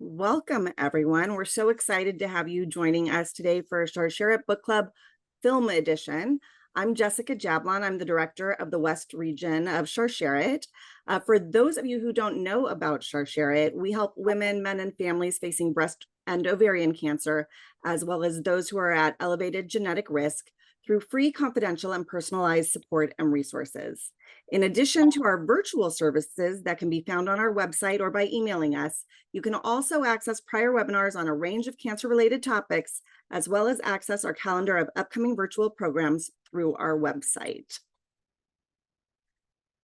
Welcome, everyone. We're so excited to have you joining us today for Sharsheret Book Club Film Edition. I'm Jessica Jablon. I'm the director of the West region of Sharsheret. For those of you who don't know about Sharsheret, we help women, men, and families facing breast and ovarian cancer, as well as those who are at elevated genetic risk, through free, confidential, and personalized support and resources. In addition to our virtual services that can be found on our website or by emailing us, you can also access prior webinars on a range of cancer-related topics, as well as access our calendar of upcoming virtual programs through our website.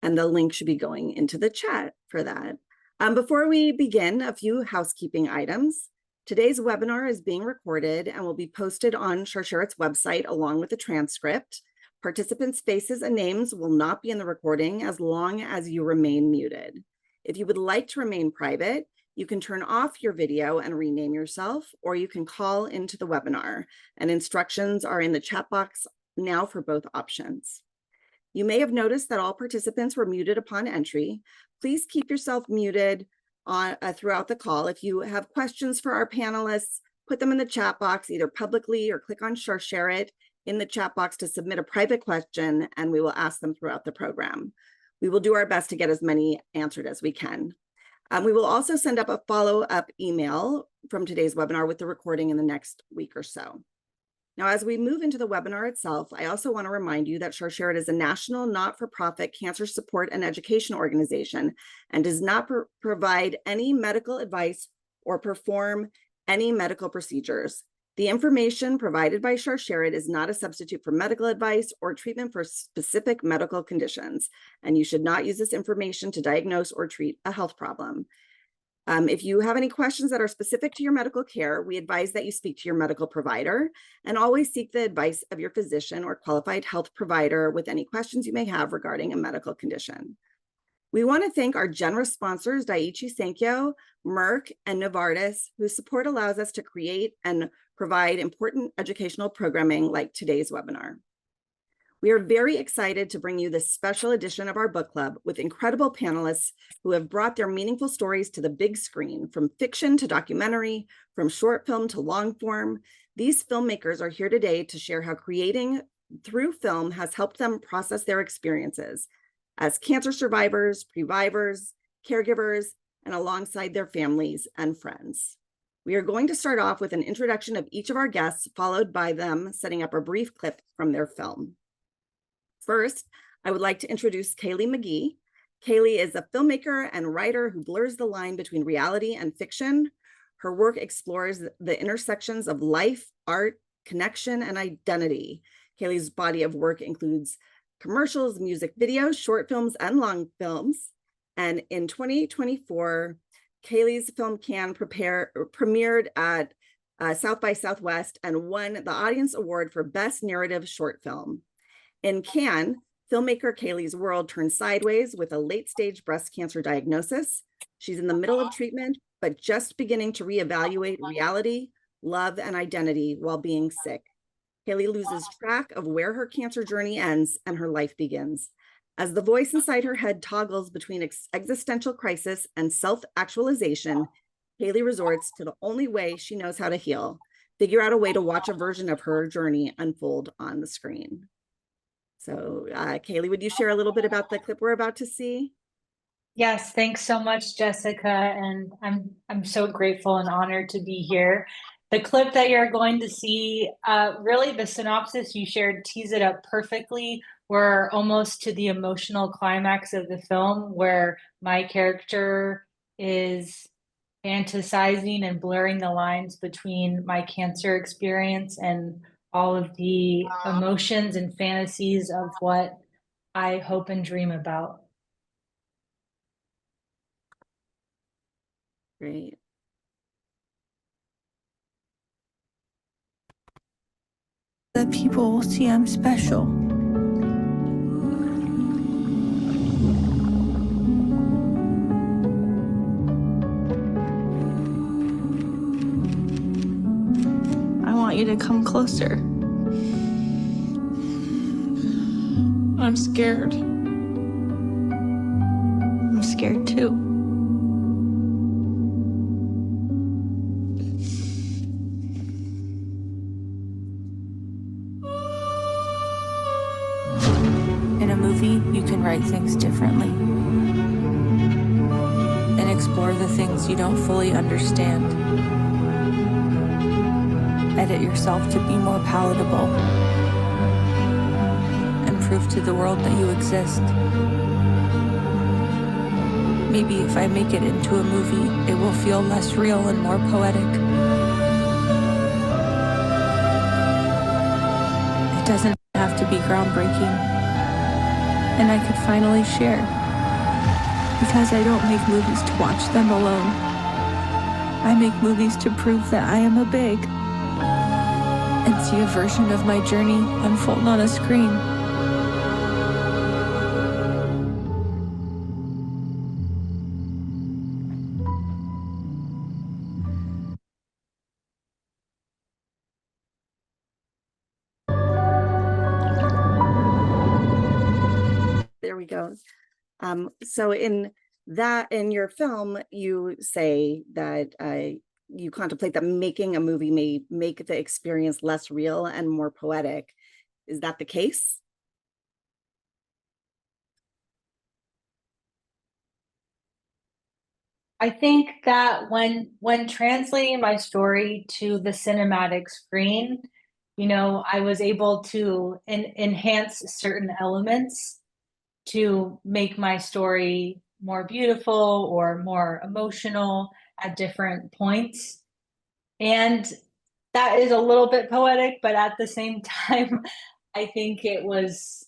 And the link should be going into the chat for that. Before we begin, a few housekeeping items. Today's webinar is being recorded and will be posted on Sharsheret's website along with the transcript. Participants' faces and names will not be in the recording as long as you remain muted. If you would like to remain private, you can turn off your video and rename yourself, or you can call into the webinar, and instructions are in the chat box now for both options. You may have noticed that all participants were muted upon entry. Please keep yourself muted throughout the call. If you have questions for our panelists, put them in the chat box, either publicly or click on Sharsheret in the chat box to submit a private question, and we will ask them throughout the program. We will do our best to get as many answered as we can. We will also send up a follow-up email from today's webinar with the recording in the next week or so. Now, as we move into the webinar itself, I also want to remind you that Sharsheret is a national not-for-profit cancer support and education organization and does not provide any medical advice or perform any medical procedures. The information provided by Sharsheret is not a substitute for medical advice or treatment for specific medical conditions, and you should not use this information to diagnose or treat a health problem. If you have any questions that are specific to your medical care, we advise that you speak to your medical provider and always seek the advice of your physician or qualified health provider with any questions you may have regarding a medical condition. We want to thank our generous sponsors, Daiichi Sankyo, Merck, and Novartis, whose support allows us to create and provide important educational programming like today's webinar. We are very excited to bring you this special edition of our book club with incredible panelists who have brought their meaningful stories to the big screen, from fiction to documentary, from short film to long form. These filmmakers are here today to share how creating through film has helped them process their experiences as cancer survivors, previvors, caregivers, and alongside their families and friends. We are going to start off with an introduction of each of our guests, followed by them setting up a brief clip from their film. First, I would like to introduce Kaylee McGee. Kaylee is a filmmaker and writer who blurs the line between reality and fiction. Her work explores the intersections of life, art, connection, and identity. Kaylee's body of work includes commercials, music videos, short films, and long films. And in 2024, Kaylee's film Can premiered at South by Southwest and won the Audience Award for Best Narrative Short Film. In Can, filmmaker Kaylee's world turns sideways with a late-stage breast cancer diagnosis. She's in the middle of treatment, but just beginning to reevaluate reality, love, and identity while being sick. Kaylee loses track of where her cancer journey ends and her life begins. As the voice inside her head toggles between existential crisis and self-actualization, Kaylee resorts to the only way she knows how to heal: figure out a way to watch a version of her journey unfold on the screen. So Kaylee, would you share a little bit about the clip we're about to see? Yes, thanks so much, Jessica. And I'm so grateful and honored to be here. The clip that you're going to see, really the synopsis you shared tees it up perfectly. We're almost to the emotional climax of the film where my character is fantasizing and blurring the lines between my cancer experience and all of the emotions and fantasies of what I hope and dream about. Great. That people will see I'm special. I want you to come closer. I'm scared. I'm scared too. you don't fully understand. Edit yourself to be more palatable and prove to the world that you exist. Maybe if I make it into a movie, it will feel less real and more poetic. It doesn't have to be groundbreaking. And I could finally share. Because I don't make movies to watch them alone. I make movies to prove that I am a big and see a version of my journey unfold on a screen. There we go. So in your film, you say that you contemplate that making a movie may make the experience less real and more poetic. Is that the case? I think that when translating my story to the cinematic screen, I was able to enhance certain elements to make my story more beautiful or more emotional at different points. And that is a little bit poetic, but at the same time, I think it was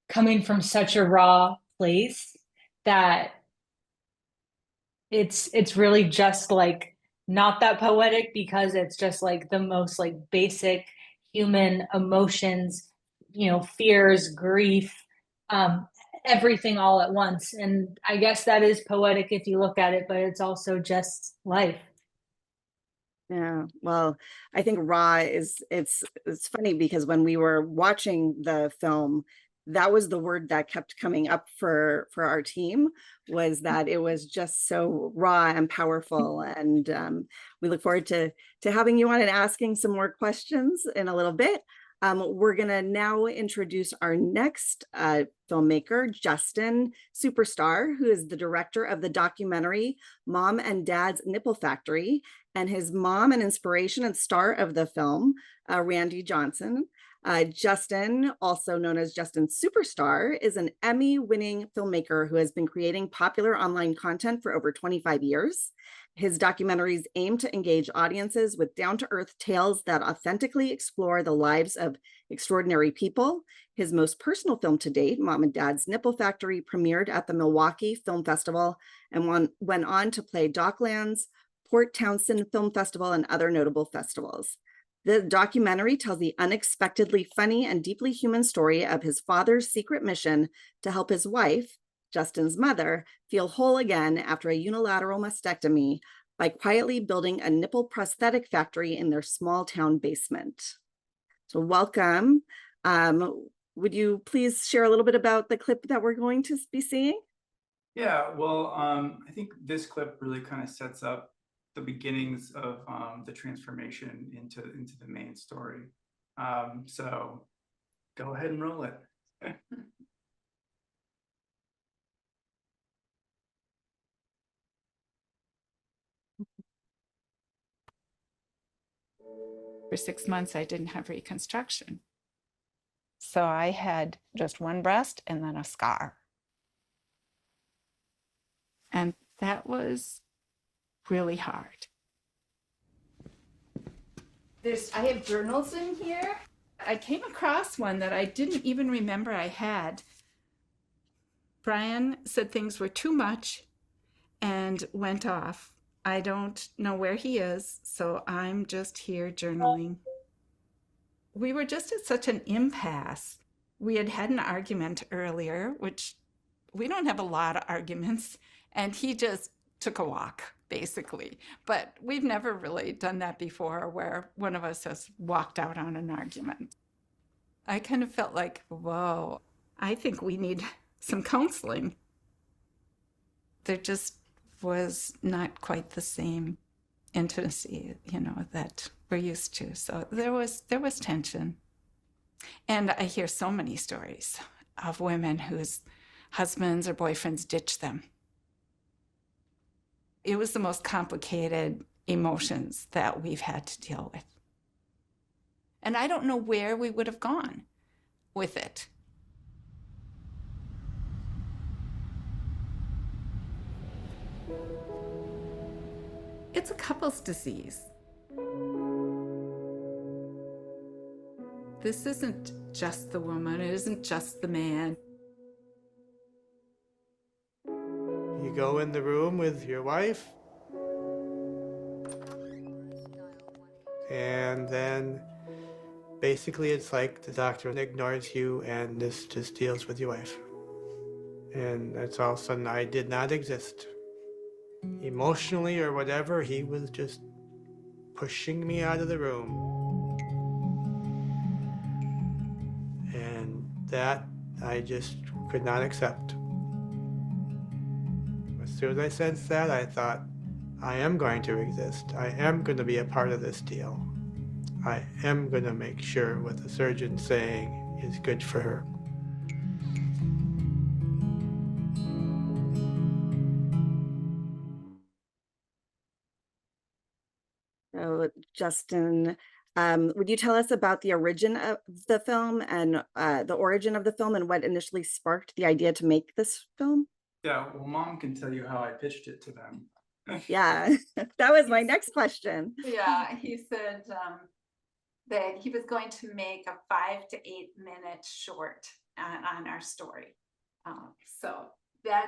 coming from such a raw place that it's really just like not that poetic, because it's just like the most like basic human emotions, fears, grief, um, everything all at once. And I guess that is poetic if you look at it, but it's also just life. Yeah, well, I think raw it's funny because when we were watching the film, that was the word that kept coming up for our team, was that it was just so raw and powerful. And we look forward to having you on and asking some more questions in a little bit. We're gonna now introduce our next filmmaker, Justin Superstar, who is the director of the documentary Mom and Dad's Nipple Factory, and his mom and inspiration and star of the film, Randy Johnson. Justin, also known as Justin Superstar, is an Emmy-winning filmmaker who has been creating popular online content for over 25 years. His documentaries aim to engage audiences with down-to-earth tales that authentically explore the lives of extraordinary people. His most personal film to date, Mom and Dad's Nipple Factory, premiered at the Milwaukee Film Festival and went on to play Docklands, Port Townsend Film Festival, and other notable festivals. The documentary tells the unexpectedly funny and deeply human story of his father's secret mission to help his wife, Justin's mother, feel whole again after a unilateral mastectomy by quietly building a nipple prosthetic factory in their small town basement. So welcome. Would you please share a little bit about the clip that we're going to be seeing? Yeah, well, I think this clip really kind of sets up the beginnings of the transformation into the main story. So go ahead and roll it. For 6 months, I didn't have reconstruction. So I had just one breast and then a scar. And that was really hard. I have journals in here. I came across one that I didn't even remember I had. Brian said things were too much and went off. I don't know where he is, so I'm just here journaling. We were just at such an impasse. We had had an argument earlier, which we don't have a lot of arguments, and he just took a walk, basically. But we've never really done that before, where one of us has walked out on an argument. I kind of felt like, whoa, I think we need some counseling. There just was not quite the same intimacy, that we're used to. So there was tension. And I hear so many stories of women whose husbands or boyfriends ditch them. It was the most complicated emotions that we've had to deal with. And I don't know where we would have gone with it. It's a couple's disease. This isn't just the woman, it isn't just the man. You go in the room with your wife, and then basically it's like the doctor ignores you and this just deals with your wife. And that's all of a sudden I did not exist. Emotionally or whatever, he was just pushing me out of the room. And that I just could not accept. As soon as I sensed that, I thought, I am going to exist. I am going to be a part of this deal. I am going to make sure what the surgeon's saying is good for her. So Justin, would you tell us about the origin of the film and the origin of the film and what initially sparked the idea to make this film? Yeah, well, Mom can tell you how I pitched it to them. Yeah, that was my next question. Yeah, he said that he was going to make a 5 to 8 minute short on our story. So that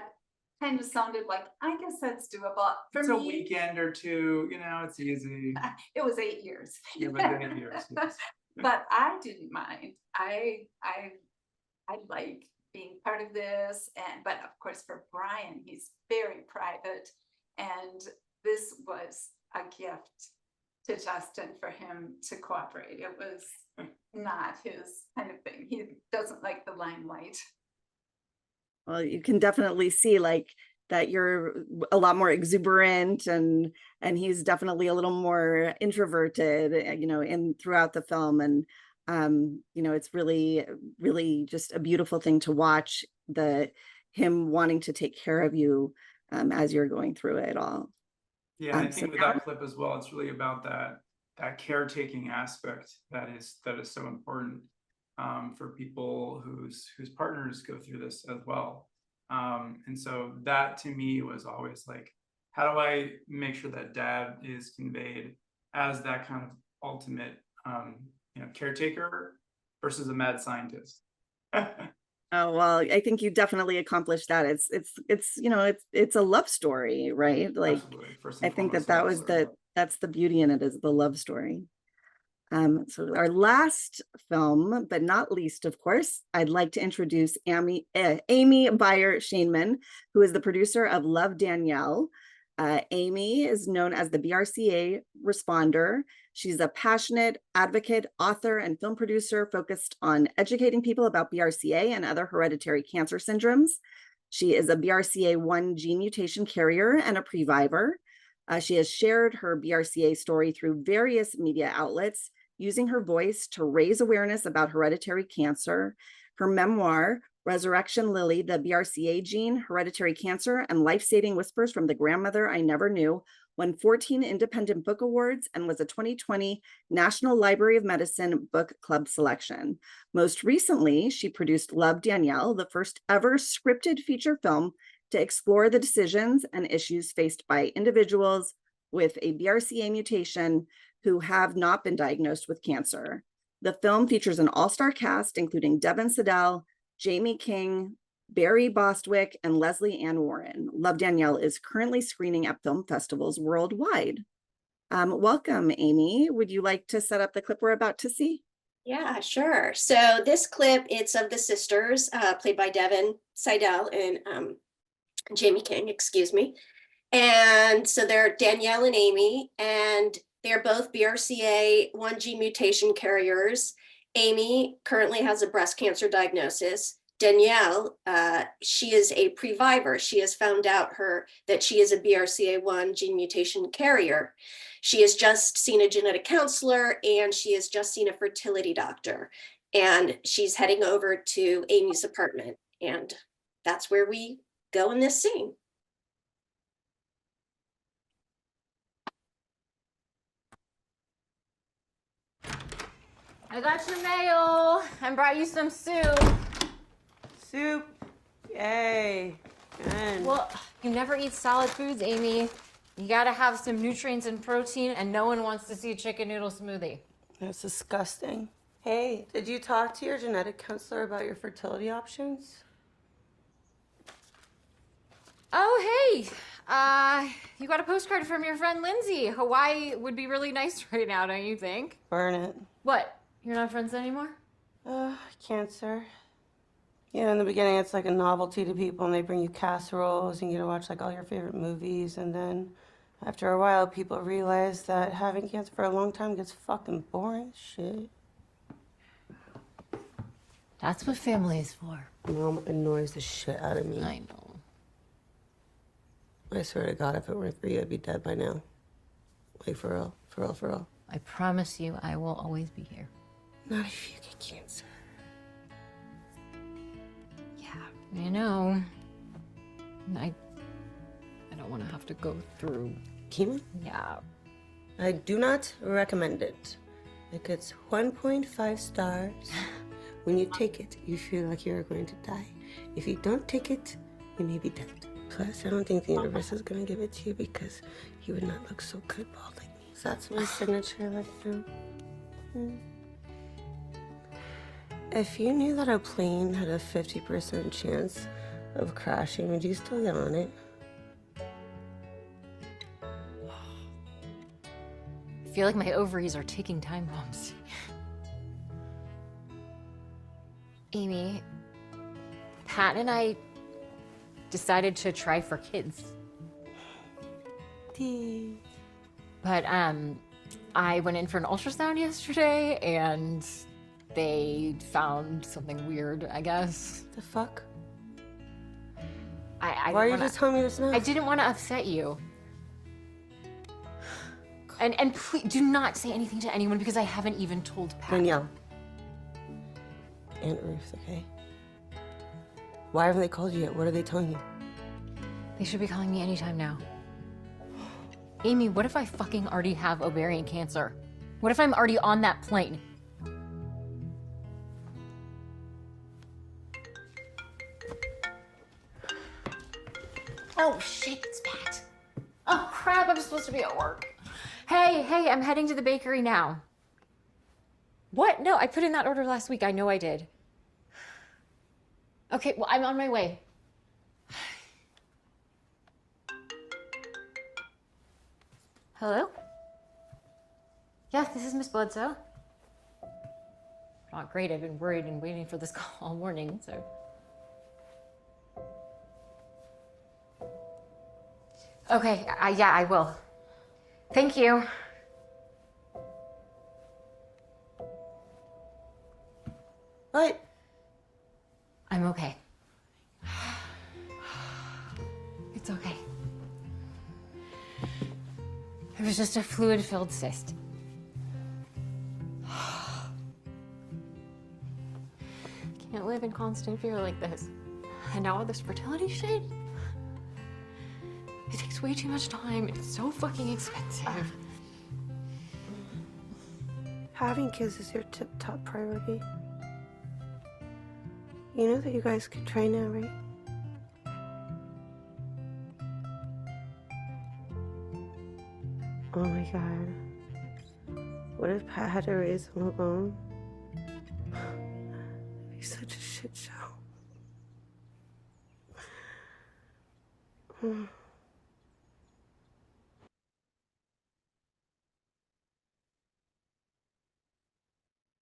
kind of sounded like, I guess that's doable. For It's a me, weekend or two, it's easy. it was 8 years. It was 8 years, yes. But I didn't mind. I like being part of this, but of course for Brian, he's very private, and this was a gift to Justin for him to cooperate. It was not his kind of thing. He doesn't like the limelight. Well, you can definitely see that you're a lot more exuberant and he's definitely a little more introverted, in throughout the film. And it's really, really just a beautiful thing to watch him wanting to take care of you as you're going through it all. Yeah, I think with that clip as well, it's really about that caretaking aspect that is so important for people whose partners go through this as well. And so that to me was always like, how do I make sure that dad is conveyed as that kind of ultimate caretaker versus a mad scientist? Oh, well, I think you definitely accomplished that. It's a love story, right? Like, I think that's the beauty in it, is the love story. So our last film, but not least, of course, I'd like to introduce Amy Beyer-Shainman, who is the producer of Love, Danielle. Amy is known as the BRCA responder. She's a passionate advocate, author, and film producer focused on educating people about BRCA and other hereditary cancer syndromes. She is a BRCA1 gene mutation carrier and a previvor. She has shared her BRCA story through various media outlets, using her voice to raise awareness about hereditary cancer. Her memoir, Resurrection Lily, the BRCA Gene, Hereditary Cancer, and Life-Saving Whispers from the Grandmother I Never Knew, won 14 Independent Book Awards and was a 2020 National Library of Medicine Book Club selection. Most recently, she produced Love, Danielle, the first ever scripted feature film to explore the decisions and issues faced by individuals with a BRCA mutation who have not been diagnosed with cancer. The film features an all-star cast, including Devin Siddell, Jamie King, Barry Bostwick, and Leslie Ann Warren. Love, Danielle is currently screening at film festivals worldwide. Welcome, Amy. Would you like to set up the clip we're about to see? Yeah, sure. So this clip, it's of the sisters, played by Devin Siddell and Jamie King, excuse me. And so they're Danielle and Amy, and they're both BRCA1 gene mutation carriers. Amy currently has a breast cancer diagnosis. Danielle, she is a previvor. She has found out that she is a BRCA1 gene mutation carrier. She has just seen a genetic counselor and she has just seen a fertility doctor. And she's heading over to Amy's apartment. And that's where we go in this scene. I got your mail and brought you some soup. Soup. Yay. Good. Well, you never eat solid foods, Amy. You gotta have some nutrients and protein, and no one wants to see a chicken noodle smoothie. That's disgusting. Hey, did you talk to your genetic counselor about your fertility options? Oh, hey. You got a postcard from your friend Lindsay. Hawaii would be really nice right now, don't you think? Burn it. What? You're not friends anymore? Cancer. Yeah, in the beginning it's like a novelty to people and they bring you casseroles and you get to watch like all your favorite movies, and then after a while people realize that having cancer for a long time gets fucking boring as shit. That's what family is for. Mom annoys the shit out of me. I know. I swear to God, if it weren't for you, I'd be dead by now. Like, for real, for real, for real. I promise you, I will always be here. Not if you get cancer. Yeah, I know. I don't want to have to go through. Chemo? Yeah. I do not recommend it. It gets 1.5 stars. When you take it, you feel like you're going to die. If you don't take it, you may be dead. Plus, I don't think the universe is going to give it to you because you would not look so good bald like me. So that's my signature right now. If you knew that a plane had a 50% chance of crashing, would you still get on it? I feel like my ovaries are ticking time bombs. Amy, Pat and I decided to try for kids. But I went in for an ultrasound yesterday and they found something weird, I guess. The fuck? Why are you just telling me this now? I didn't want to upset you. And please do not say anything to anyone because I haven't even told Pat. Danielle. Aunt Ruth, okay? Why haven't they called you yet? What are they telling you? They should be calling me anytime now. Amy, what if I fucking already have ovarian cancer? What if I'm already on that plane? Oh shit, it's Pat. Oh crap, I'm supposed to be at work. Hey, I'm heading to the bakery now. What? No, I put in that order last week. I know I did. Okay, well, I'm on my way. Hello? Yeah, this is Miss Bledsoe. Not great. I've been worried and waiting for this call all morning, so. Okay, yeah, I will. Thank you. What? I'm okay. It's okay. It was just a fluid-filled cyst. Can't live in constant fear like this. And now all this fertility shit? It takes way too much time. It's so fucking expensive. Having kids is your top priority. You know that you guys can try now, right? Oh my God. What if Pat had to raise him alone? It'd be such a shit show.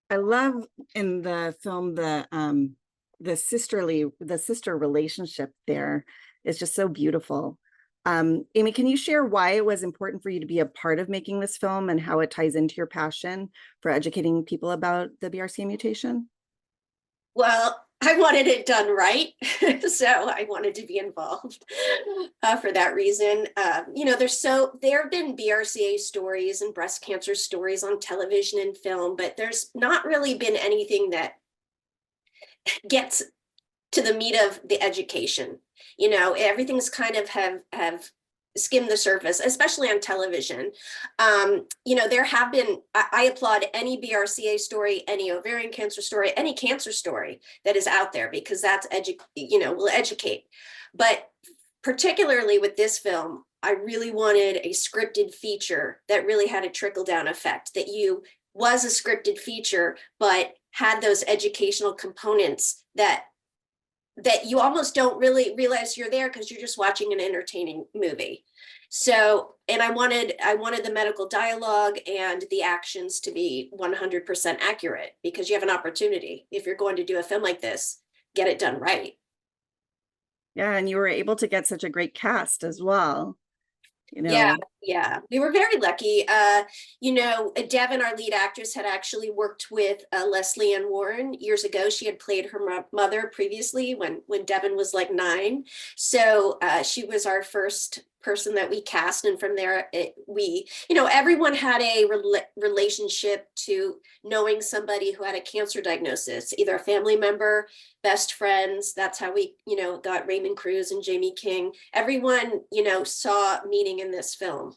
I love in the film the sister relationship there is just so beautiful. Amy, can you share why it was important for you to be a part of making this film and how it ties into your passion for educating people about the BRCA mutation? Well, I wanted it done right, so I wanted to be involved for that reason. There have been BRCA stories and breast cancer stories on television and film, but there's not really been anything that gets to the meat of the education. You know, everything's kind of have skim the surface, especially on television. You know, there have been, I applaud any BRCA story, any ovarian cancer story, any cancer story that is out there, because that's will educate. But particularly with this film, I really wanted a scripted feature that really had a trickle down effect, that was a scripted feature, but had those educational components that you almost don't really realize you're there because you're just watching an entertaining movie. So, and I wanted the medical dialogue and the actions to be 100% accurate, because you have an opportunity, if you're going to do a film like this, get it done right. Yeah, and you were able to get such a great cast as well. You know. Yeah, we were very lucky. You know, Devin, our lead actress, had actually worked with Leslie Ann Warren years ago. She had played her mother previously when Devin was like 9. So she was our first person that we cast, and from there everyone had a relationship to knowing somebody who had a cancer diagnosis, either a family member, best friends. That's how we got Raymond Cruz and Jamie King. Everyone saw meaning in this film.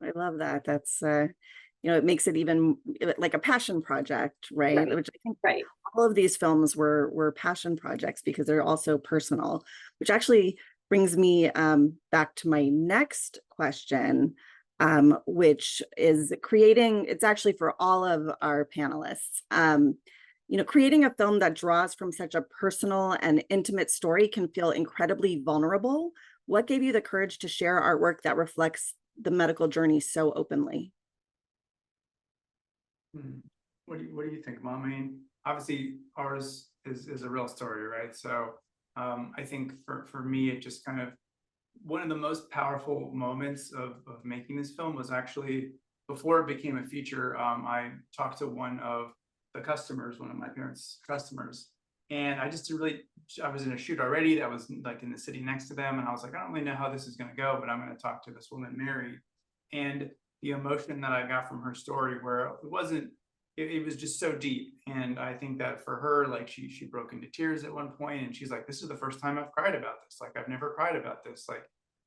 I love that. That's it makes it even like a passion project, right? Which I think all of these films were passion projects, because they're also personal, which actually brings me back to my next question, which is it's actually for all of our panelists. Creating a film that draws from such a personal and intimate story can feel incredibly vulnerable. What gave you the courage to share artwork that reflects the medical journey so openly? What do you think, Mom? I mean, obviously ours is a real story, right? So I think for me, it just kind of, one of the most powerful moments of making this film was actually before it became a feature. I talked to one of the customers, one of my parents' customers, and I was in a shoot already that was like in the city next to them, and I was like, I don't really know how this is going to go, but I'm going to talk to this woman, Mary. And the emotion that I got from her story, where it was just so deep. And I think that for her, like she broke into tears at one point, and she's like, this is the first time I've cried about this. Like, I've never cried about this. Like,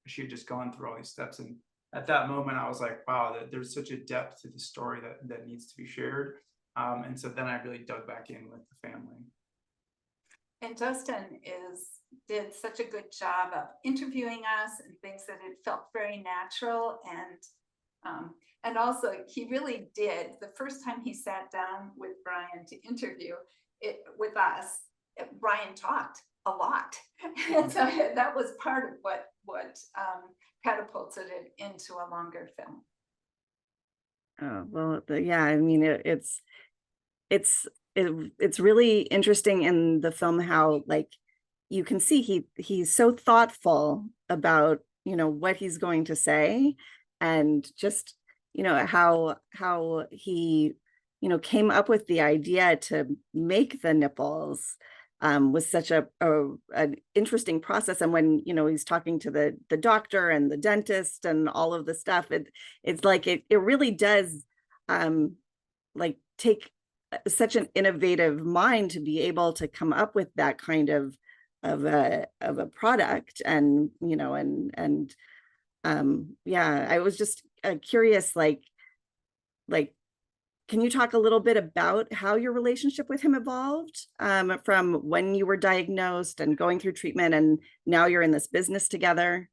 she had just gone through all these steps. And at that moment, I was like, wow, there's such a depth to the story that needs to be shared. And so then I really dug back in with the family. And Justin did such a good job of interviewing us and things that it felt very natural. And also he really did, the first time he sat down with Brian to interview it with us, Brian talked a lot. And so that was part of what catapulted it into a longer film. Oh, well, yeah, I mean, it's really interesting in the film how, like, you can see he's so thoughtful about what he's going to say, and just how he came up with the idea to make the nipples was such an interesting process. And when he's talking to the doctor and the dentist and all of the stuff, it's like it really does like take such an innovative mind to be able to come up with that kind of a product. And yeah, I was just curious, like can you talk a little bit about how your relationship with him evolved from when you were diagnosed and going through treatment, and now you're in this business together?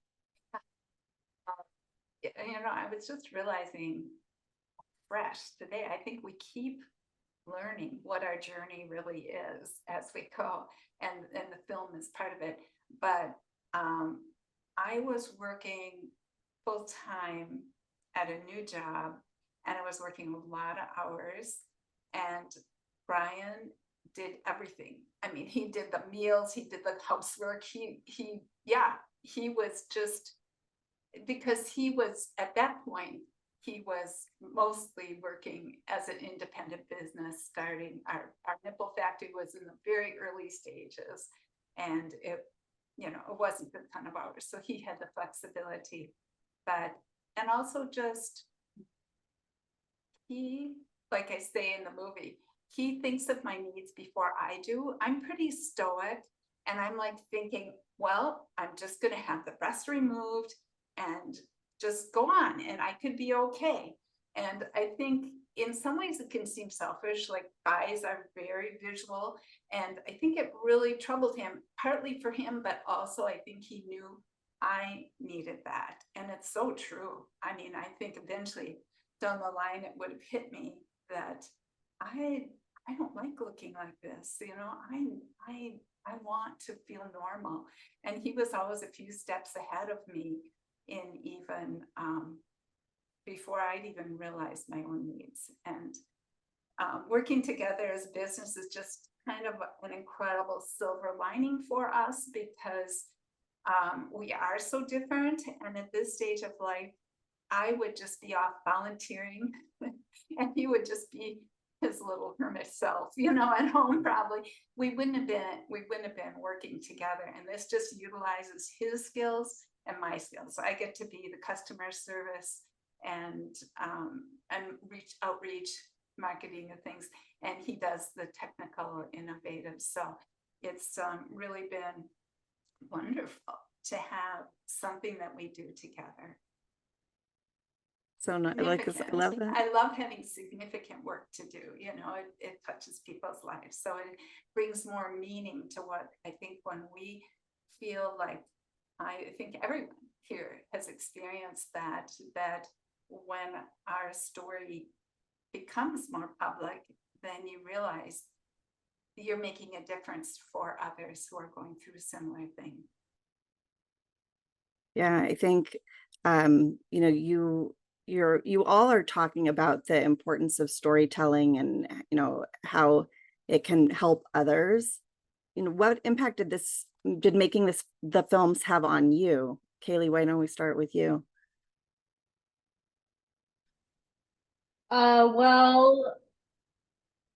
I was just realizing fresh today, I think we keep learning what our journey really is as we go, and the film is part of it. But I was working full-time at a new job, and I was working a lot of hours, and Brian did everything. I mean, he did the meals, he did the housework, he was just, because he was at that point, he was mostly working as an independent business, starting our nipple factory was in the very early stages, and it wasn't a ton of hours, so he had the flexibility. And also just, he, like I say in the movie, he thinks of my needs before I do. I'm pretty stoic, and I'm like thinking, well, I'm just going to have the breast removed and just go on and I could be okay. And I think in some ways it can seem selfish, like guys are very visual. And I think it really troubled him, partly for him, but also I think he knew I needed that. And it's so true. I mean, I think eventually down the line, it would have hit me that I don't like looking like this. You know, I want to feel normal. And he was always a few steps ahead of me in even before I'd even realized my own needs. And working together as a business is just kind of an incredible silver lining for us because we are so different. And at this stage of life, I would just be off volunteering and he would just be his little hermit self, you know, at home probably. We wouldn't have been working together. And this just utilizes his skills and my skills. So I get to be the customer service and outreach, marketing and things, and he does the technical innovative. So it's really been wonderful to have something that we do together. So not, like, I love that. I love having significant work to do. You know, it touches people's lives. So it brings more meaning to what I think when we feel like, I think everyone here has experienced that when our story becomes more public, then you realize you're making a difference for others who are going through a similar thing. Yeah, I think, you know, you all are talking about the importance of storytelling and, you know, how it can help others. You know, what impact did making the films have on you? Kaylee, why don't we start with you? Well,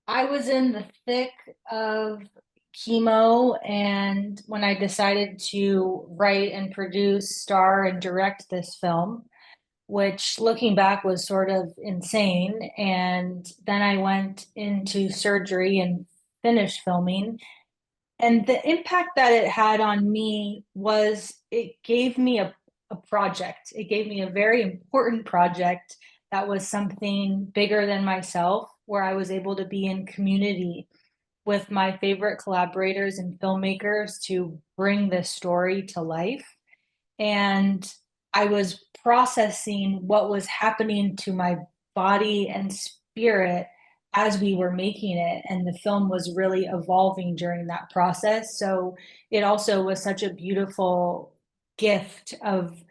I was in the thick of chemo, and when I decided to write and produce, star, and direct this film, which looking back was sort of insane. And then I went into surgery and finished filming. And the impact that it had on me was it gave me a project. It gave me a very important project that was something bigger than myself, where I was able to be in community with my favorite collaborators and filmmakers to bring this story to life. And I was processing what was happening to my body and spirit as we were making it. And the film was really evolving during that process. So it also was such a beautiful gift of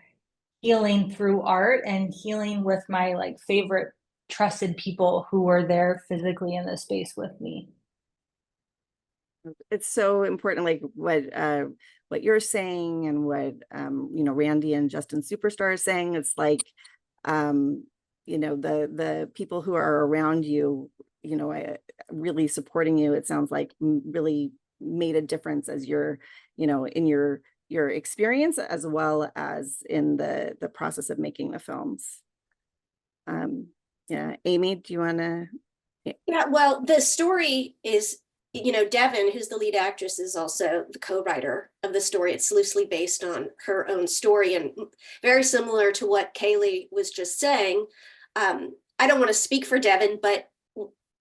healing through art and healing with my like favorite trusted people who were there physically in the space with me. It's so important, like what you're saying and what you know, Randy and Justin Superstar is saying. It's like you know, the people who are around you, you know, really supporting you, it sounds like really made a difference as you're, you know, in your experience as well as in the process of making the films. Yeah, Amy, do you want to? Yeah, well, the story is, you know, Devin, who's the lead actress, is also the co-writer of the story. It's loosely based on her own story and very similar to what Kaylee was just saying. I don't want to speak for Devin, but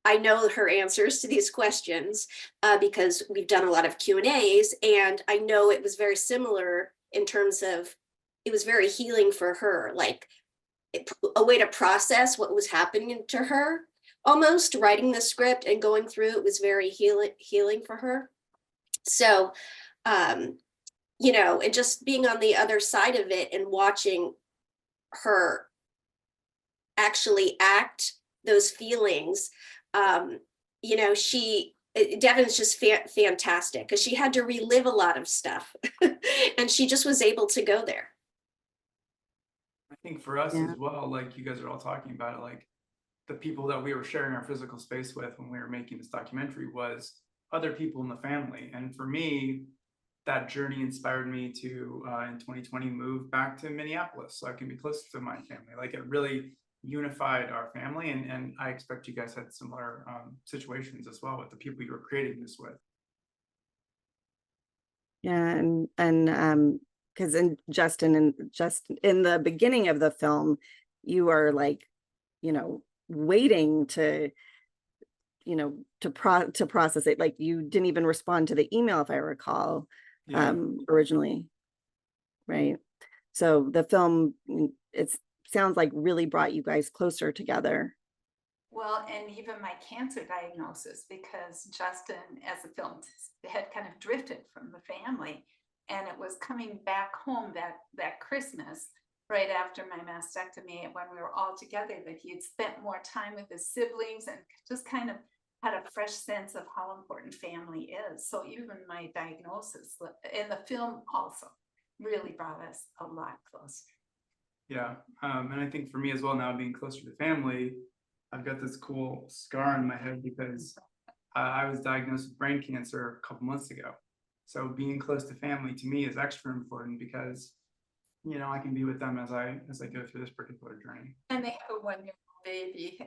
I know her answers to these questions because we've done a lot of Q&As, and I know it was very similar in terms of it was very healing for her, like a way to process what was happening to her. Almost writing the script and going through it was very healing for her. So, you know, and just being on the other side of it and watching her actually act those feelings, you know, Devin's just fantastic because she had to relive a lot of stuff and she just was able to go there. I think for us as well, like you guys are all talking about it, like the people that we were sharing our physical space with when we were making this documentary was other people in the family. And for me, that journey inspired me to, in 2020, move back to Minneapolis so I can be close to my family. Like it really unified our family. And I expect you guys had similar situations as well with the people you were creating this with. Yeah, and because just in the beginning of the film, you are like, waiting to, to process it. Like you didn't even respond to the email, if I recall, Yeah. originally, right? So the film, it sounds like really brought you guys closer together. Well, and even my cancer diagnosis, because Justin, as the film had kind of drifted from the family, and it was coming back home that Christmas, right after my mastectomy, when we were all together, that he had spent more time with his siblings and just kind of had a fresh sense of how important family is. So even my diagnosis in the film also really brought us a lot closer. Yeah. And I think for me as well, now being closer to family, I've got this cool scar on my head because I was diagnosed with brain cancer a couple months ago. So being close to family to me is extra important because, I can be with them as I go through this particular journey. And they have a 1-year-old baby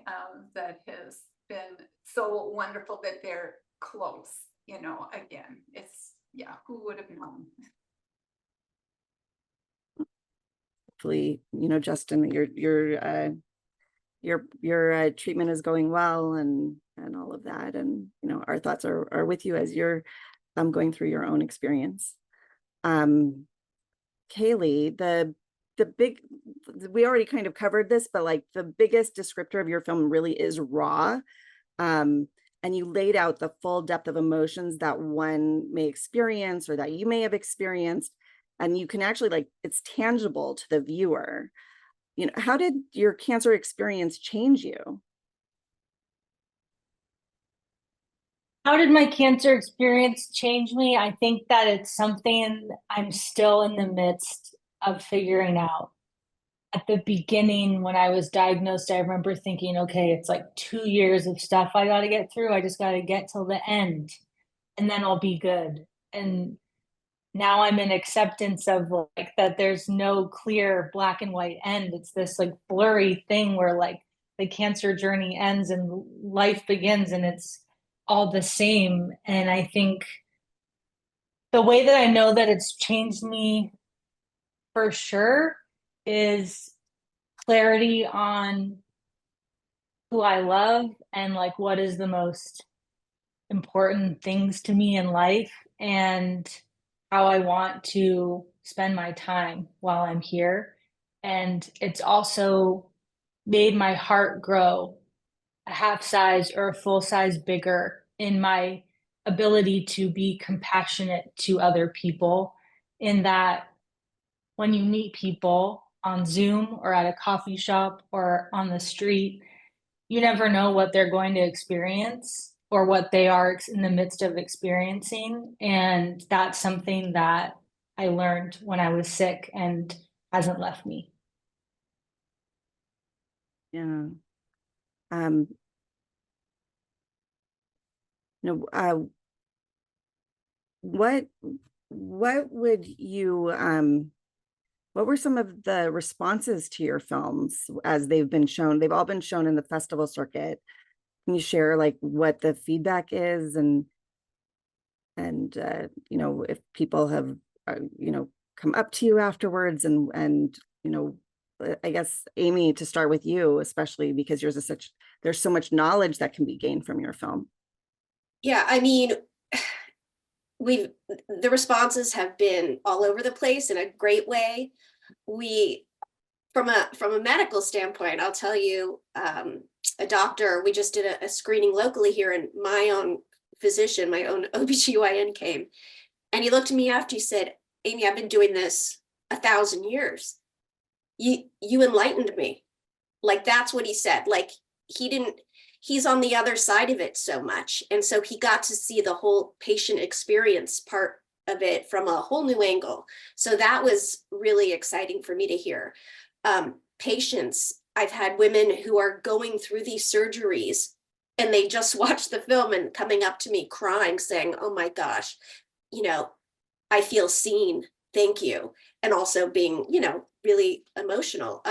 that has been so wonderful that they're close. Again, it's who would have known? Hopefully, Justin, your treatment is going well and all of that, and our thoughts are with you as you're going through your own experience. Kaylee, we already kind of covered this, but like the biggest descriptor of your film really is raw. And you laid out the full depth of emotions that one may experience or that you may have experienced. And you can actually it's tangible to the viewer. How did your cancer experience change you? How did my cancer experience change me? I think that it's something I'm still in the midst of figuring out. At the beginning, when I was diagnosed, I remember thinking, okay, it's like 2 years of stuff I got to get through. I just got to get till the end and then I'll be good. And now I'm in acceptance of that there's no clear black and white end. It's this blurry thing where the cancer journey ends and life begins and it's all the same. And I think the way that I know that it's changed me for sure is clarity on who I love and what is the most important things to me in life and how I want to spend my time while I'm here. And it's also made my heart grow a half size or a full size bigger in my ability to be compassionate to other people, in that when you meet people on Zoom or at a coffee shop or on the street, you never know what they're going to experience or what they are in the midst of experiencing. And that's something that I learned when I was sick and hasn't left me. Yeah. What would you what were some of the responses to your films as they've been shown? They've all been shown in the festival circuit. Can you share what the feedback is and if people have come up to you afterwards and I guess Amy, to start with you, especially because yours is there's so much knowledge that can be gained from your film. Yeah, I mean, the responses have been all over the place in a great way. From a medical standpoint, I'll tell you, a doctor, we just did a screening locally here, and my own physician, my own OBGYN came, and he looked at me after, he said, Amy, I've been doing this 1,000 years. You enlightened me. That's what he said. He's on the other side of it so much. And so he got to see the whole patient experience part of it from a whole new angle. So that was really exciting for me to hear. Patients, I've had women who are going through these surgeries and they just watched the film and coming up to me crying, saying, oh my gosh, I feel seen. Thank you. And also being, really emotional.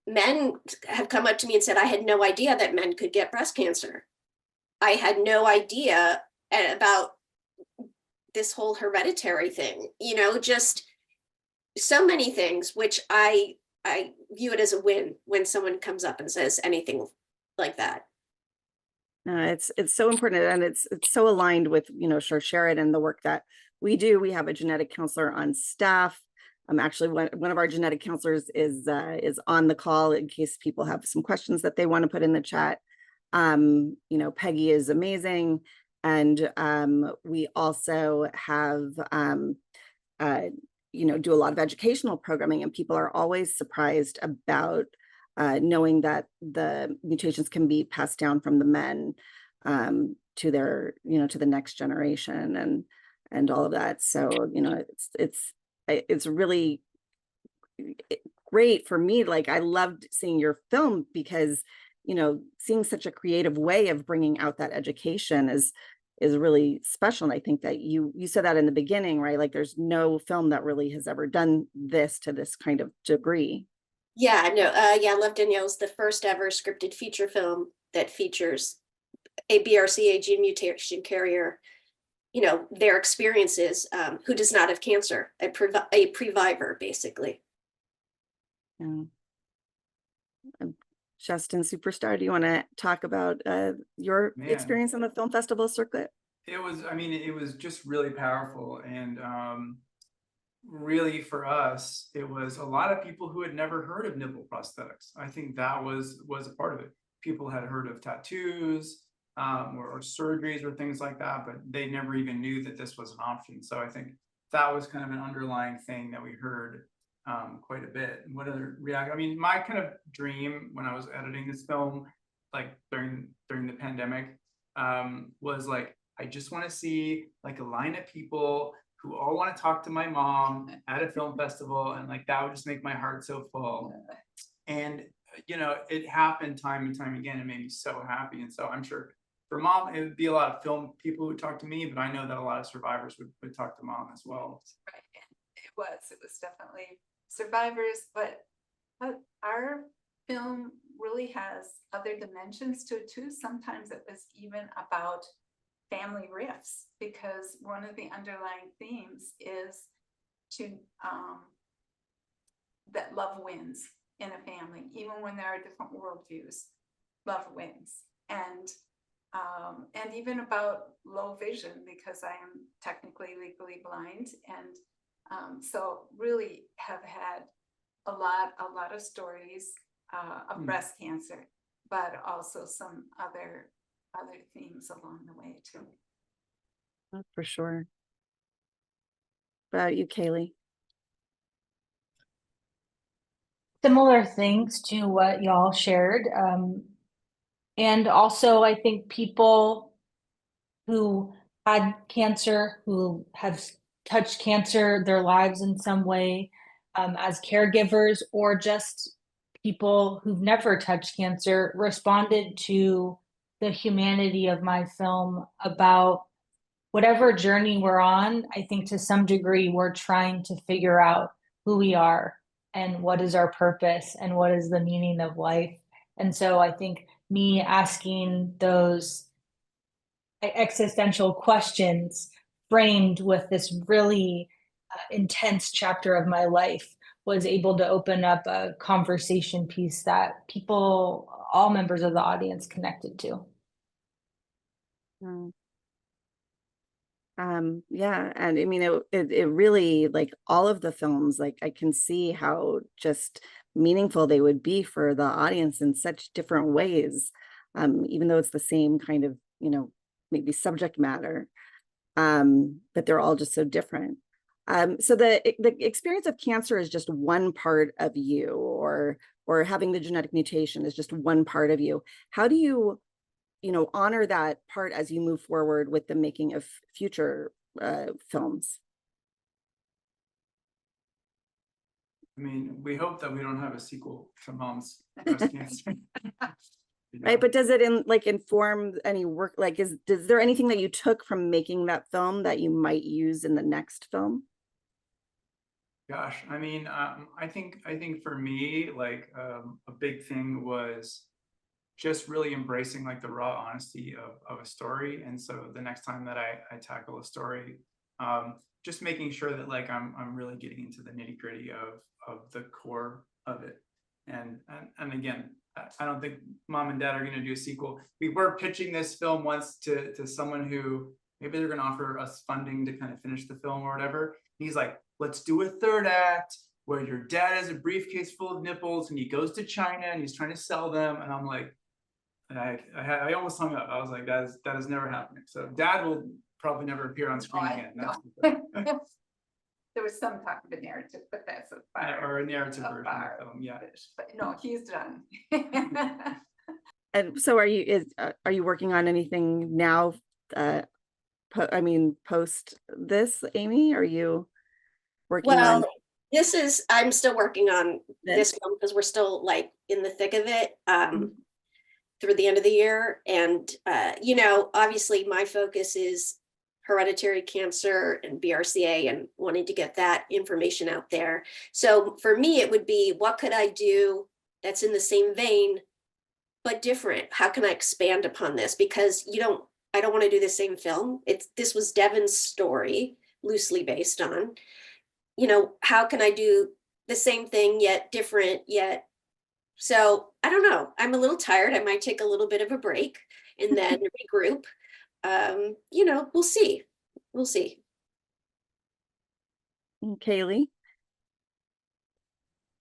Men have come up to me and said, I had no idea that men could get breast cancer. I had no idea about this whole hereditary thing, you know, just so many things, which I view it as a win when someone comes up and says anything like that. No, it's so important, and it's so aligned with, you know, Sharsheret and the work that we do. We have a genetic counselor on staff. Actually, one of our genetic counselors is on the call in case people have some questions that they want to put in the chat. You know, Peggy is amazing, and we also have you know, do a lot of educational programming, and people are always surprised about knowing that the mutations can be passed down from the men to their, you know, to the next generation and all of that. So, you know, it's really great for me. Like, I loved seeing your film because, you know, seeing such a creative way of bringing out that education is really special. And I think that you said that in the beginning, right? Like, there's no film that really has ever done this to this kind of degree. Yeah, no, yeah, Love Danielle's the first ever scripted feature film that features a BRCA gene mutation carrier, you know, their experiences, who does not have cancer, a previvor, basically. Yeah. Justin Superstar, do you want to talk about your experience on the film festival circuit? It was, I mean, it was just really powerful. And really for us, it was a lot of people who had never heard of nipple prosthetics. I think that was a part of it. People had heard of tattoos or surgeries or things like that, but they never even knew that this was an option. So I think that was kind of an underlying thing that we heard quite a bit. What other I mean, my kind of dream when I was editing this film, like during the pandemic, was like, I just want to see like a line of people who all want to talk to my mom at a film festival, and like that would just make my heart so full. And you know, it happened time and time again. It made me so happy. And so I'm sure for mom, it would be a lot of film people who would talk to me, but I know that a lot of survivors would talk to mom as well. Right, and it was definitely survivors, but our film really has other dimensions to it too. Sometimes it was even about family rifts, because one of the underlying themes is to that love wins in a family, even when there are different worldviews. Love wins, and even about low vision, because I am technically legally blind, and so really have had a lot of stories of breast cancer, but also some other themes along the way too. Oh, for sure. What about you, Kaylee? Similar things to what y'all shared. And also, I think people who had cancer, who have touched cancer their lives in some way, as caregivers, or just people who've never touched cancer, responded to the humanity of my film about whatever journey we're on. I think to some degree, we're trying to figure out who we are and what is our purpose and what is the meaning of life. And so I think me asking those existential questions framed with this really intense chapter of my life was able to open up a conversation piece that people, all members of the audience, connected to. Yeah, and I mean, it really, like, all of the films, like, I can see how just meaningful they would be for the audience in such different ways, even though it's the same kind of, you know, maybe subject matter, but they're all just so different. So the experience of cancer is just one part of you, or having the genetic mutation is just one part of you. How do you, you know, honor that part as you move forward with the making of future films? I mean, we hope that we don't have a sequel to Mom's breast cancer. You know? Right, but does it inform any work? Like, is there anything that you took from making that film that you might use in the next film? Gosh, I mean, I think for me, like a big thing was just really embracing like the raw honesty of a story. And so the next time that I tackle a story, just making sure that like I'm really getting into the nitty gritty of the core of it. And again, I don't think mom and dad are going to do a sequel. We were pitching this film once to someone who maybe they're going to offer us funding to kind of finish the film or whatever. He's like, let's do a third act where your dad has a briefcase full of nipples and he goes to China and he's trying to sell them. And I'm like, I almost hung up. I was like, that is never happening. So dad will probably never appear on screen again. There was some talk of a narrative, but that's a far. Or a narrative version of the film, yeah. But no, he's done. And so are you working on anything now? Post this, Amy, are you working on? Well, I'm still working on this film because we're still like in the thick of it through the end of the year. And, obviously my focus is hereditary cancer and BRCA and wanting to get that information out there. So for me, it would be, what could I do that's in the same vein, but different? How can I expand upon this? Because I don't want to do the same film. This was Devin's story, loosely based on, how can I do the same thing yet different yet? So I don't know. I'm a little tired. I might take a little bit of a break and then regroup. We'll see. We'll see. Kaylee?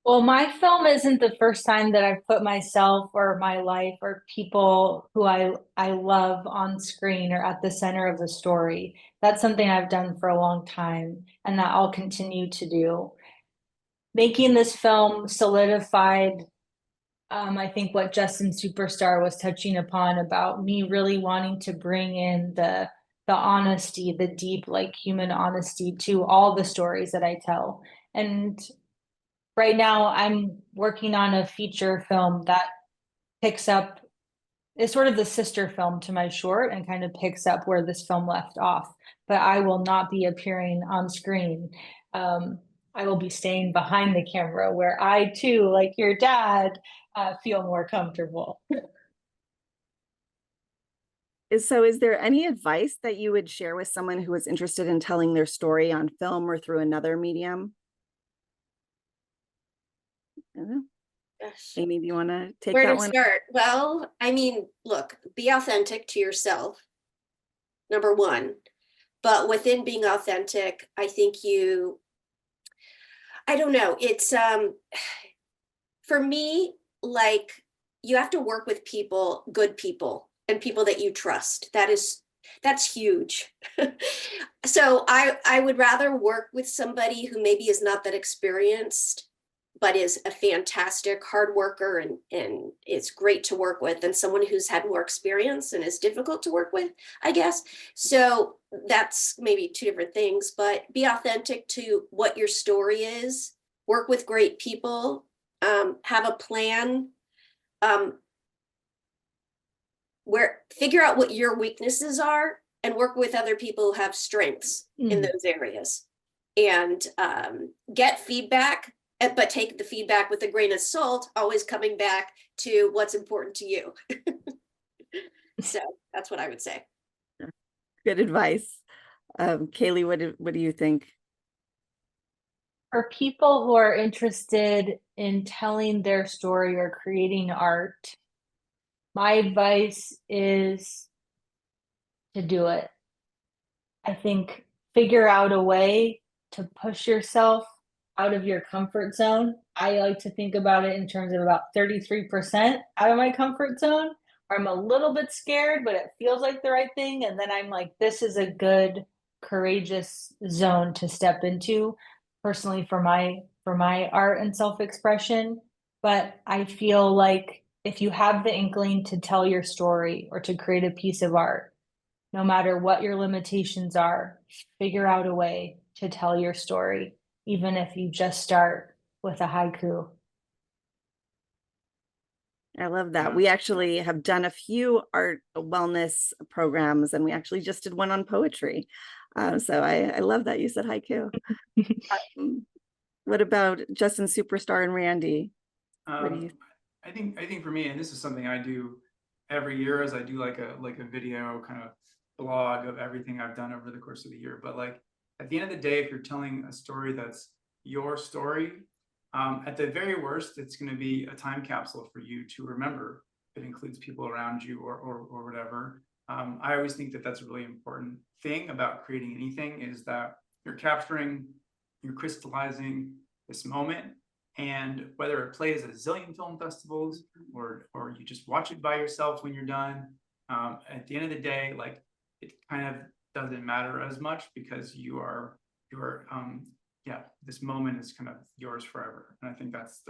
Well, my film isn't the first time that I've put myself or my life or people who I love on screen or at the center of the story. That's something I've done for a long time and that I'll continue to do. Making this film solidified, I think, what Justin Superstar was touching upon about me really wanting to bring in the honesty, the deep, like human honesty to all the stories that I tell. And right now I'm working on a feature film that picks up, it's sort of the sister film to my short and kind of picks up where this film left off, but I will not be appearing on screen. I will be staying behind the camera where I too, like your dad, feel more comfortable. So is there any advice that you would share with someone who is interested in telling their story on film or through another medium? Gosh. Amy, do you want to take Where that to one? start? Well, look, be authentic to yourself, number one. But within being authentic, I think I don't know, it's for me, like, you have to work with people, good people, and people that you trust. That's huge. So I would rather work with somebody who maybe is not that experienced, but is a fantastic hard worker and it's great to work with, than someone who's had more experience and is difficult to work with, I guess. So that's maybe two different things, but be authentic to what your story is, work with great people, have a plan, figure out what your weaknesses are and work with other people who have strengths in those areas, and get feedback, but take the feedback with a grain of salt, always coming back to what's important to you. So that's what I would say. Good advice. Kaylee, what do you think? For people who are interested in telling their story or creating art, my advice is to do it. I think figure out a way to push yourself out of your comfort zone. I like to think about it in terms of about 33% out of my comfort zone, where I'm a little bit scared, but it feels like the right thing. And then I'm like, this is a good, courageous zone to step into personally for my art and self-expression. But I feel like if you have the inkling to tell your story or to create a piece of art, no matter what your limitations are, figure out a way to tell your story, even if you just start with a haiku. I love that. We actually have done a few art wellness programs, and we actually just did one on poetry. So I love that you said haiku. What about Justin Superstar and Randy? What do you? I think for me, and this is something I do every year, as I do like a video kind of blog of everything I've done over the course of the year. But like, At the end of the day, if you're telling a story that's your story, at the very worst, it's going to be a time capsule for you to remember. It includes people around you or whatever. I always think that that's a really important thing about creating anything, is that you're crystallizing this moment. And whether it plays at a zillion film festivals or you just watch it by yourself when you're done, at the end of the day, like, it kind of doesn't matter as much, because this moment is kind of yours forever. And I think there's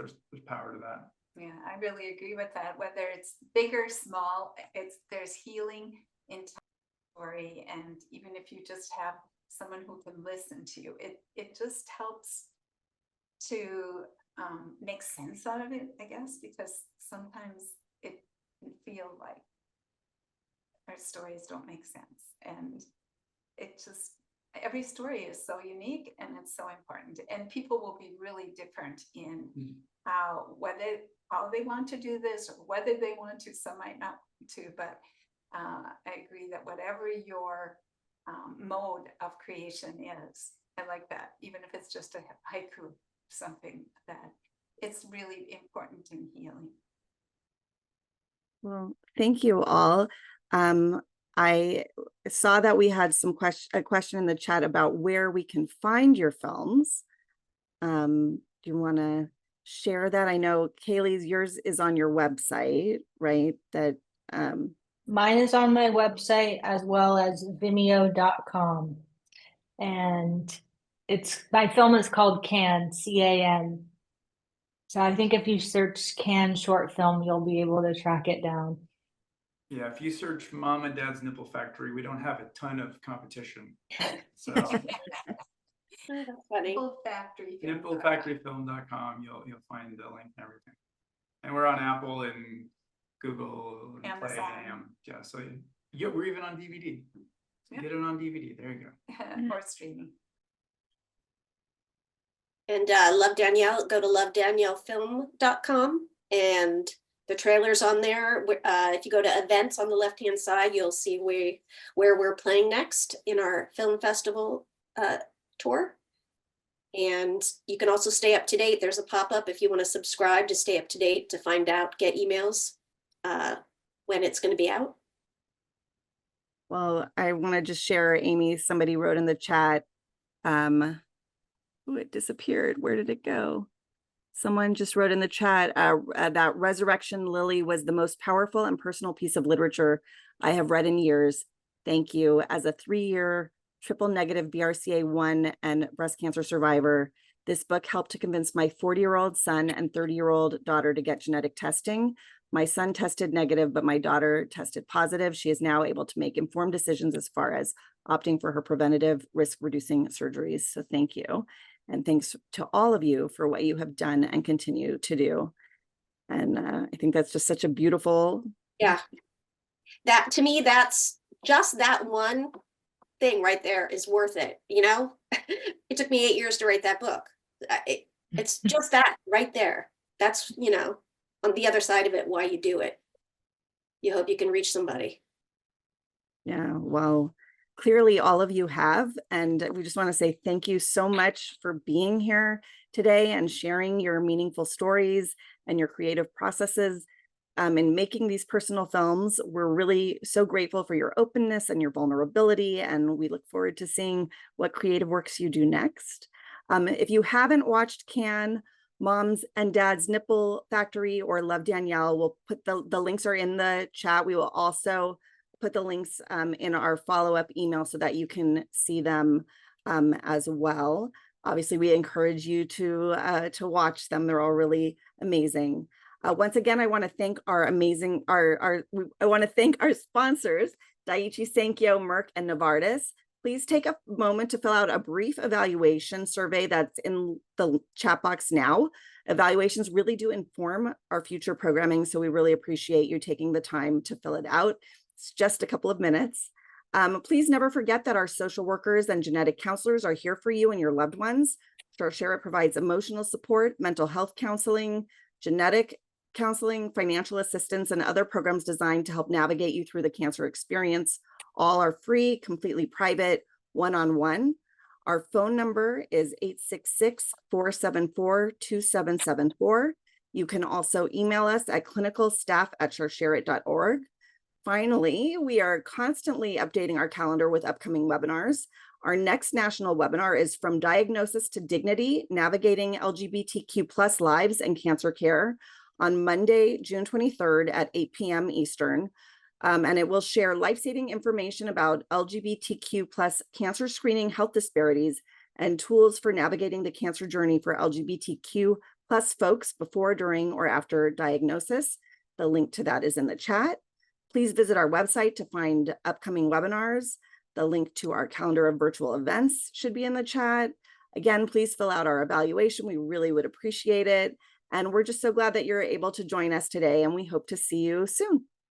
power to that. Yeah, I really agree with that. Whether it's big or small, there's healing in story, and even if you just have someone who can listen to you, it just helps to make sense out of it, I guess, because sometimes it can feel like our stories don't make sense, and every story is so unique and it's so important, and people will be really different in how they want to do this, or whether they want to. Some might not want to, but I agree that whatever your mode of creation is, I like that. Even if it's just a haiku, something that it's really important in healing. Well, thank you all. I saw that we had a question in the chat about where we can find your films. Do you want to share that? I know Kaylee's, yours is on your website, right? Mine is on my website as well as vimeo.com. And my film is called Can, C-A-N. So I think if you search Can short film, you'll be able to track it down. Yeah, if you search Mom and Dad's Nipple Factory, we don't have a ton of competition. So Oh, that's funny. nipplefactoryfilm.com, you'll find the link and everything. And we're on Apple and Google and Play and yeah, so we're even on DVD. So get it on DVD. There you go. Or streaming. And Love Danielle, go to lovedaniellefilm.com, and the trailer's on there. If you go to events on the left-hand side, you'll see where we're playing next in our film festival tour. And you can also stay up to date. There's a pop-up if you want to subscribe to stay up to date, to find out, get emails when it's going to be out. Well, I want to just share, Amy, somebody wrote in the chat, it disappeared. Where did it go? Someone just wrote in the chat that Resurrection Lily was the most powerful and personal piece of literature I have read in years. Thank you. As a 3-year triple negative BRCA1 and breast cancer survivor, this book helped to convince my 40-year-old son and 30-year-old daughter to get genetic testing. My son tested negative, but my daughter tested positive. She is now able to make informed decisions as far as opting for her preventative risk-reducing surgeries. So thank you. And thanks to all of you for what you have done and continue to do. And I think that's just such a beautiful. Yeah. That, to me, that's just that one thing right there is worth it. You know, it took me 8 years to write that book. It's just that right there. That's, you know, on the other side of it, why you do it. You hope you can reach somebody. Yeah, well, clearly all of you have, and we just want to say thank you so much for being here today and sharing your meaningful stories and your creative processes in making these personal films. We're really so grateful for your openness and your vulnerability, and we look forward to seeing what creative works you do next. If you haven't watched Can, Moms and Dad's Nipple Factory, or Love Danielle, we'll put the links are in the chat. We will also put the links in our follow-up email so that you can see them as well. Obviously, we encourage you to watch them. They're all really amazing. Once again, I want to thank our sponsors, Daiichi Sankyo, Merck, and Novartis. Please take a moment to fill out a brief evaluation survey that's in the chat box now. Evaluations really do inform our future programming, so we really appreciate you taking the time to fill it out. It's just a couple of minutes. Please never forget that our social workers and genetic counselors are here for you and your loved ones. Sharsheret provides emotional support, mental health counseling, genetic counseling, financial assistance, and other programs designed to help navigate you through the cancer experience. All are free, completely private, one-on-one. Our phone number is 866-474-2774. You can also email us at clinicalstaff@sharsheret.org. Finally, we are constantly updating our calendar with upcoming webinars. Our next national webinar is From Diagnosis to Dignity, Navigating LGBTQ+ Lives and Cancer Care on Monday, June 23rd at 8 p.m. Eastern. And it will share life-saving information about LGBTQ+ cancer screening health disparities and tools for navigating the cancer journey for LGBTQ+ folks before, during, or after diagnosis. The link to that is in the chat. Please visit our website to find upcoming webinars. The link to our calendar of virtual events should be in the chat. Again, please fill out our evaluation. We really would appreciate it. And we're just so glad that you're able to join us today, and we hope to see you soon.